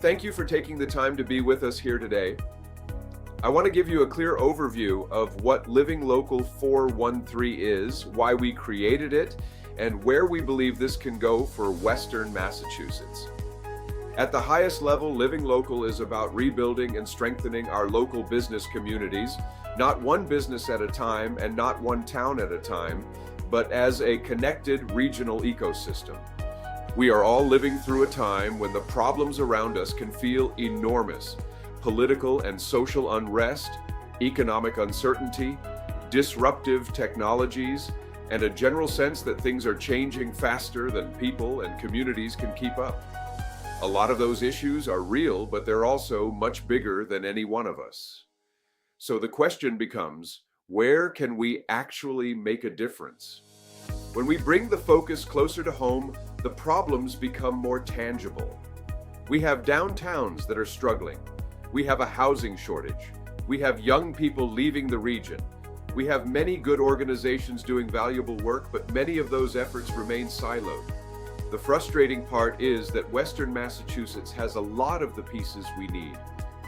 Thank you for taking the time to be with us here today. I want to give you a clear overview of what Living Local 413 is, why we created it, and where we believe this can go for Western Massachusetts. At the highest level, Living Local is about rebuilding and strengthening our local business communities, not one business at a time and not one town at a time, but as a connected regional ecosystem. We are all living through a time when the problems around us can feel enormous. Political and social unrest, economic uncertainty, disruptive technologies, and a general sense that things are changing faster than people and communities can keep up. A lot of those issues are real, but they're also much bigger than any one of us. So the question becomes, where can we actually make a difference? When we bring the focus closer to home, the problems become more tangible. We have downtowns that are struggling. We have a housing shortage. We have young people leaving the region. We have many good organizations doing valuable work, but many of those efforts remain siloed. The frustrating part is that Western Massachusetts has a lot of the pieces we need.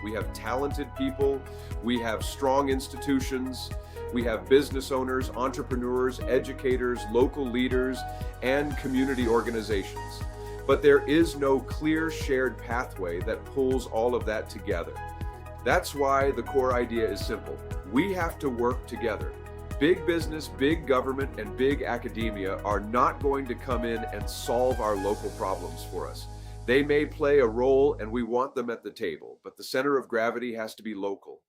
We have talented people, we have strong institutions, we have business owners, entrepreneurs, educators, local leaders, and community organizations. But there is no clear shared pathway that pulls all of that together. That's why the core idea is simple. We have to work together. Big business, big government, and big academia are not going to come in and solve our local problems for us. They may play a role and we want them at the table, but the center of gravity has to be local.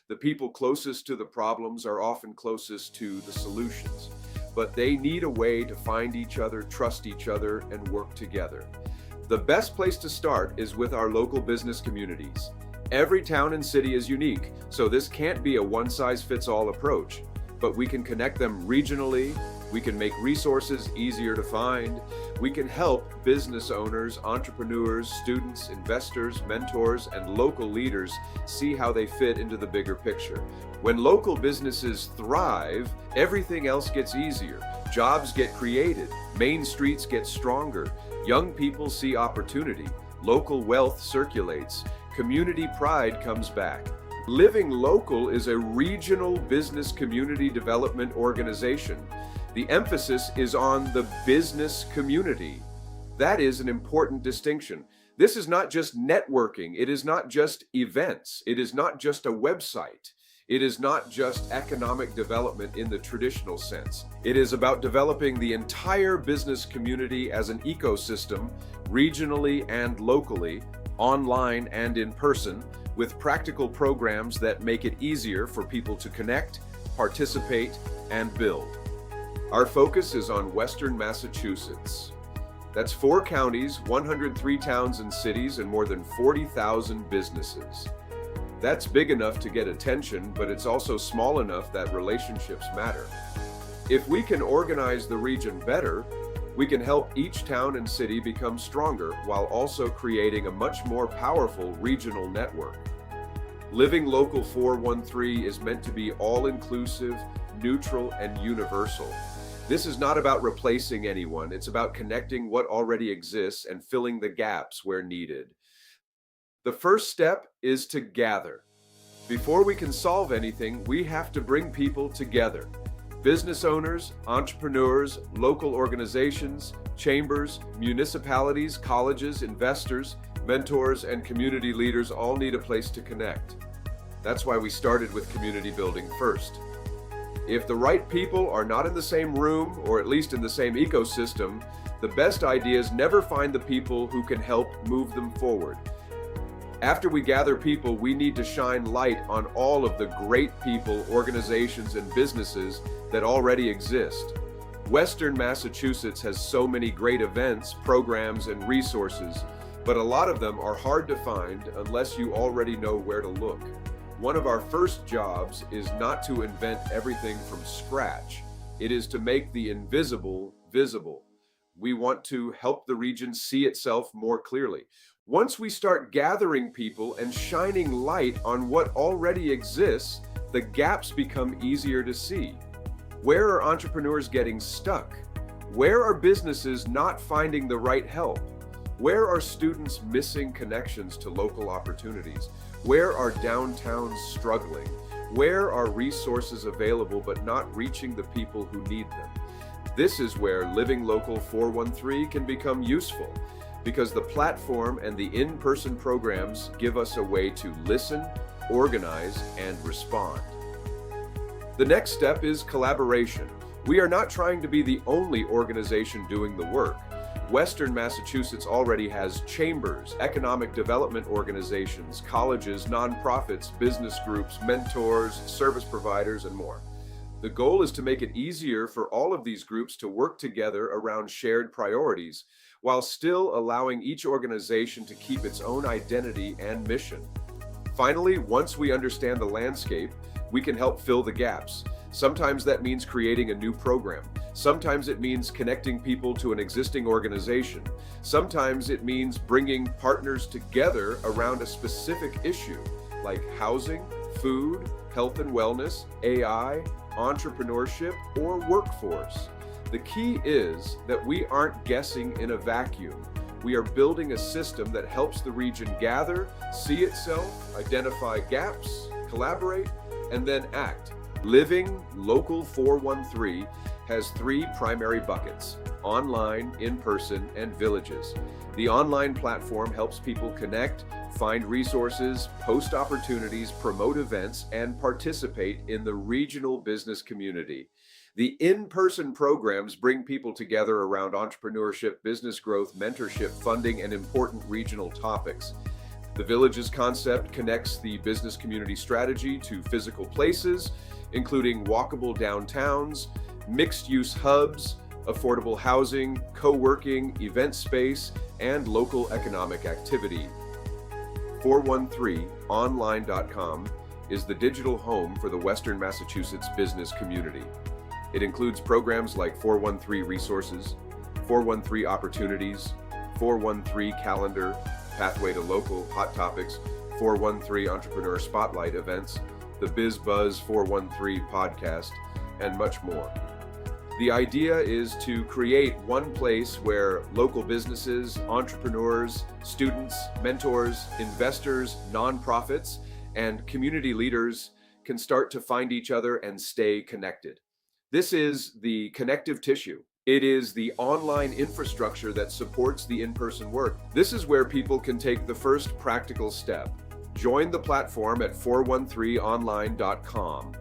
The people closest to the problems are often closest to the solutions, but they need a way to find each other, trust each other, and work together. The best place to start is with our local business communities. Every town and city is unique, so this can't be a one-size-fits-all approach, but we can connect them regionally. We can make resources easier to find. We can help business owners, entrepreneurs, students, investors, mentors, and local leaders see how they fit into the bigger picture. When local businesses thrive, everything else gets easier. Jobs get created, main streets get stronger, young people see opportunity, local wealth circulates, community pride comes back. Living Local is a regional business community development organization. The emphasis is on the business community. That is an important distinction. This is not just networking. It is not just events. It is not just a website. It is not just economic development in the traditional sense. It is about developing the entire business community as an ecosystem, regionally and locally, online and in person, with practical programs that make it easier for people to connect, participate, and build. Our focus is on Western Massachusetts. That's 4 counties, 103 towns and cities, and more than 40,000 businesses. That's big enough to get attention, but it's also small enough that relationships matter. If we can organize the region better, we can help each town and city become stronger while also creating a much more powerful regional network. Living Local 413 is meant to be all-inclusive, neutral, and universal. This is not about replacing anyone. It's about connecting what already exists and filling the gaps where needed. The first step is to gather. Before we can solve anything, we have to bring people together. Business owners, entrepreneurs, local organizations, chambers, municipalities, colleges, investors, mentors, and community leaders all need a place to connect. That's why we started with community building first. If the right people are not in the same room, or at least in the same ecosystem, the best ideas never find the people who can help move them forward. After we gather people, we need to shine light on all of the great people, organizations, and businesses that already exist. Western Massachusetts has so many great events, programs, and resources, but a lot of them are hard to find unless you already know where to look. One of our first jobs is not to invent everything from scratch. It is to make the invisible visible. We want to help the region see itself more clearly. Once we start gathering people and shining light on what already exists, the gaps become easier to see. Where are entrepreneurs getting stuck? Where are businesses not finding the right help? Where are students missing connections to local opportunities? Where are downtowns struggling? Where are resources available but not reaching the people who need them? This is where Living Local 413 can become useful, because the platform and the in-person programs give us a way to listen, organize, and respond. The next step is collaboration. We are not trying to be the only organization doing the work. Western Massachusetts already has chambers, economic development organizations, colleges, nonprofits, business groups, mentors, service providers, and more. The goal is to make it easier for all of these groups to work together around shared priorities, while still allowing each organization to keep its own identity and mission. Finally, once we understand the landscape, we can help fill the gaps. Sometimes that means creating a new program. Sometimes it means connecting people to an existing organization. Sometimes it means bringing partners together around a specific issue, like housing, food, health and wellness, AI, entrepreneurship, or workforce. The key is that we aren't guessing in a vacuum. We are building a system that helps the region gather, see itself, identify gaps, collaborate, and then act. Living Local 413 has 3 primary buckets: online, in-person, and villages. The online platform helps people connect, find resources, post opportunities, promote events, and participate in the regional business community. The in-person programs bring people together around entrepreneurship, business growth, mentorship, funding, and important regional topics. The Villages concept connects the business community strategy to physical places, including walkable downtowns, mixed-use hubs, affordable housing, co-working, event space, and local economic activity. 413online.com is the digital home for the Western Massachusetts business community. It includes programs like 413 Resources, 413 Opportunities, 413 Calendar, Pathway to Local, Hot Topics, 413 Entrepreneur Spotlight events, the Biz Buzz 413 podcast, and much more. The idea is to create one place where local businesses, entrepreneurs, students, mentors, investors, nonprofits, and community leaders can start to find each other and stay connected. This is the connective tissue. It is the online infrastructure that supports the in-person work. This is where people can take the first practical step. Join the platform at 413online.com.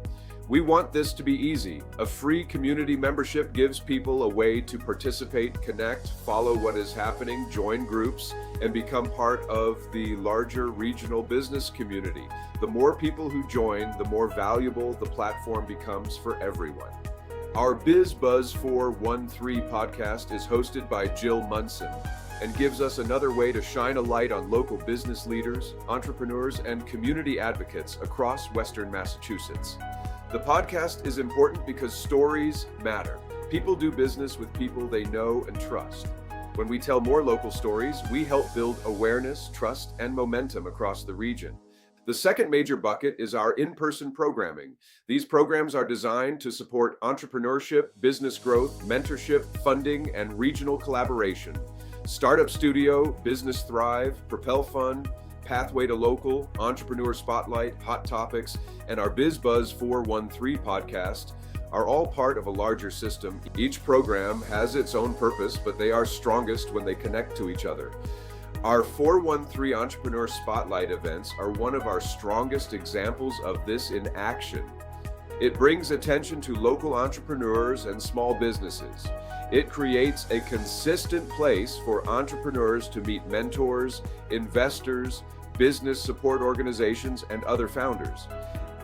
We want this to be easy. A free community membership gives people a way to participate, connect, follow what is happening, join groups, and become part of the larger regional business community. The more people who join, the more valuable the platform becomes for everyone. Our Biz Buzz 413 podcast is hosted by Jill Munson and gives us another way to shine a light on local business leaders, entrepreneurs, and community advocates across Western Massachusetts. The podcast is important because stories matter. People do business with people they know and trust. When we tell more local stories, we help build awareness, trust, and momentum across the region. The second major bucket is our in-person programming. These programs are designed to support entrepreneurship, business growth, mentorship, funding, and regional collaboration. Startup Studio, Business Thrive, Propel Fund, Pathway to Local, Entrepreneur Spotlight, Hot Topics, and our Biz Buzz 413 podcast are all part of a larger system. Each program has its own purpose, but they are strongest when they connect to each other. Our 413 Entrepreneur Spotlight events are one of our strongest examples of this in action. It brings attention to local entrepreneurs and small businesses. It creates a consistent place for entrepreneurs to meet mentors, investors, business support organizations, and other founders.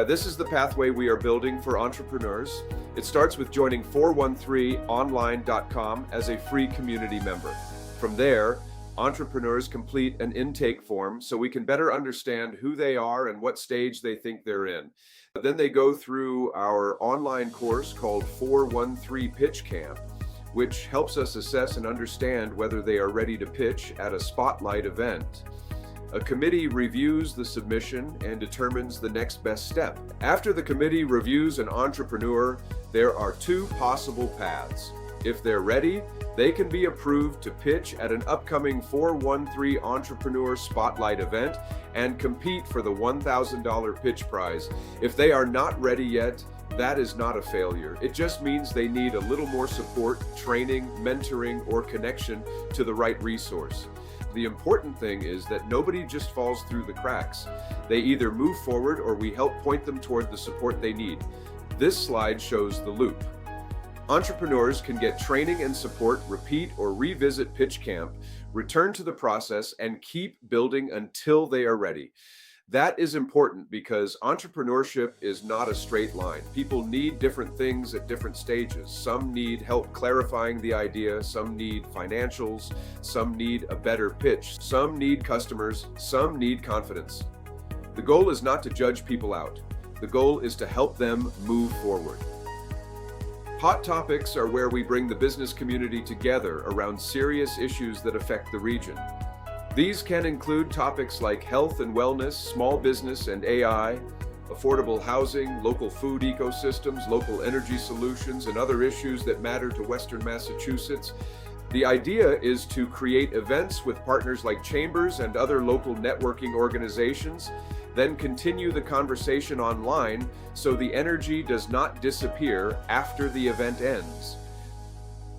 This is the pathway we are building for entrepreneurs. It starts with joining 413online.com as a free community member. From there, entrepreneurs complete an intake form so we can better understand who they are and what stage they think they're in. Then they go through our online course called 413 Pitch Camp, which helps us assess and understand whether they are ready to pitch at a spotlight event. A committee reviews the submission and determines the next best step. After the committee reviews an entrepreneur, there are 2 possible paths. If they're ready, they can be approved to pitch at an upcoming 413 Entrepreneur Spotlight event and compete for the $1,000 pitch prize. If they are not ready yet, that is not a failure. It just means they need a little more support, training, mentoring, or connection to the right resource. The important thing is that nobody just falls through the cracks. They either move forward or we help point them toward the support they need. This slide shows the loop. Entrepreneurs can get training and support, repeat or revisit Pitch Camp, return to the process, and keep building until they are ready. That is important because entrepreneurship is not a straight line. People need different things at different stages. Some need help clarifying the idea, some need financials, some need a better pitch, some need customers, some need confidence. The goal is not to judge people out. The goal is to help them move forward. Hot Topics are where we bring the business community together around serious issues that affect the region. These can include topics like health and wellness, small business and AI, affordable housing, local food ecosystems, local energy solutions, and other issues that matter to Western Massachusetts. The idea is to create events with partners like chambers and other local networking organizations, then continue the conversation online so the energy does not disappear after the event ends.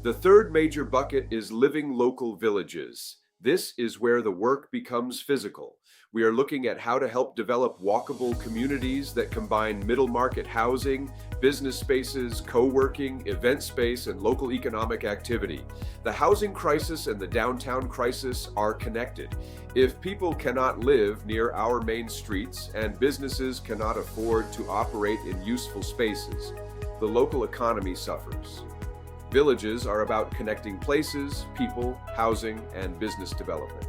The third major bucket is living local villages. This is where the work becomes physical. We are looking at how to help develop walkable communities that combine middle market housing, business spaces, co-working, event space, and local economic activity. The housing crisis and the downtown crisis are connected. If people cannot live near our main streets and businesses cannot afford to operate in useful spaces, the local economy suffers. Villages are about connecting places, people, housing, and business development.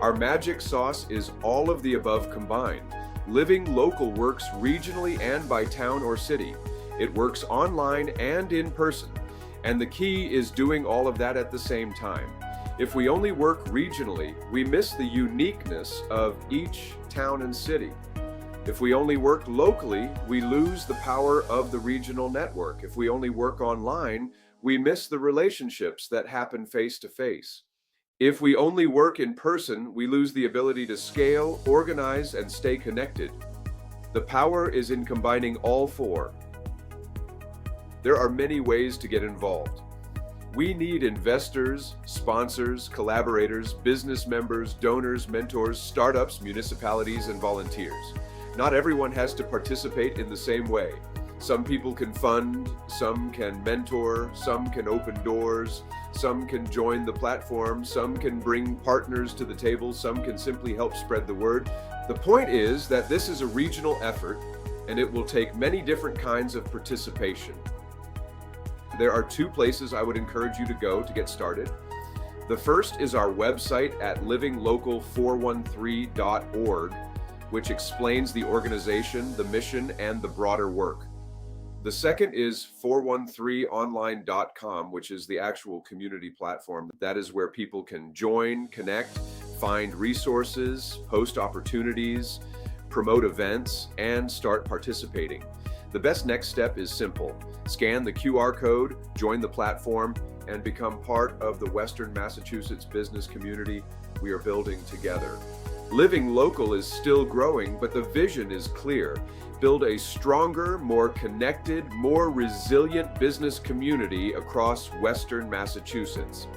Our magic sauce is all of the above combined. Living Local works regionally and by town or city. It works online and in person. And the key is doing all of that at the same time. If we only work regionally, we miss the uniqueness of each town and city. If we only work locally, we lose the power of the regional network. If we only work online, we miss the relationships that happen face to face. If we only work in person, we lose the ability to scale, organize, and stay connected. The power is in combining all four. There are many ways to get involved. We need investors, sponsors, collaborators, business members, donors, mentors, startups, municipalities, and volunteers. Not everyone has to participate in the same way. Some people can fund, some can mentor, some can open doors, some can join the platform, some can bring partners to the table, some can simply help spread the word. The point is that this is a regional effort and it will take many different kinds of participation. There are two places I would encourage you to go to get started. The first is our website at livinglocal413.org, which explains the organization, the mission, and the broader work. The second is 413online.com, which is the actual community platform. That is where people can join, connect, find resources, post opportunities, promote events, and start participating. The best next step is simple. Scan the QR code, join the platform, and become part of the Western Massachusetts business community we are building together. Living Local is still growing, but the vision is clear. Build a stronger, more connected, more resilient business community across Western Massachusetts.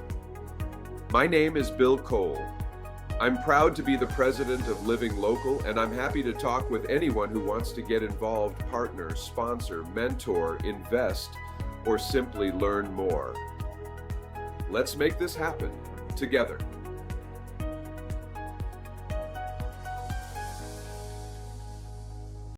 My name is Bill Cole. I'm proud to be the president of Living Local, and I'm happy to talk with anyone who wants to get involved, partner, sponsor, mentor, invest, or simply learn more. Let's make this happen together.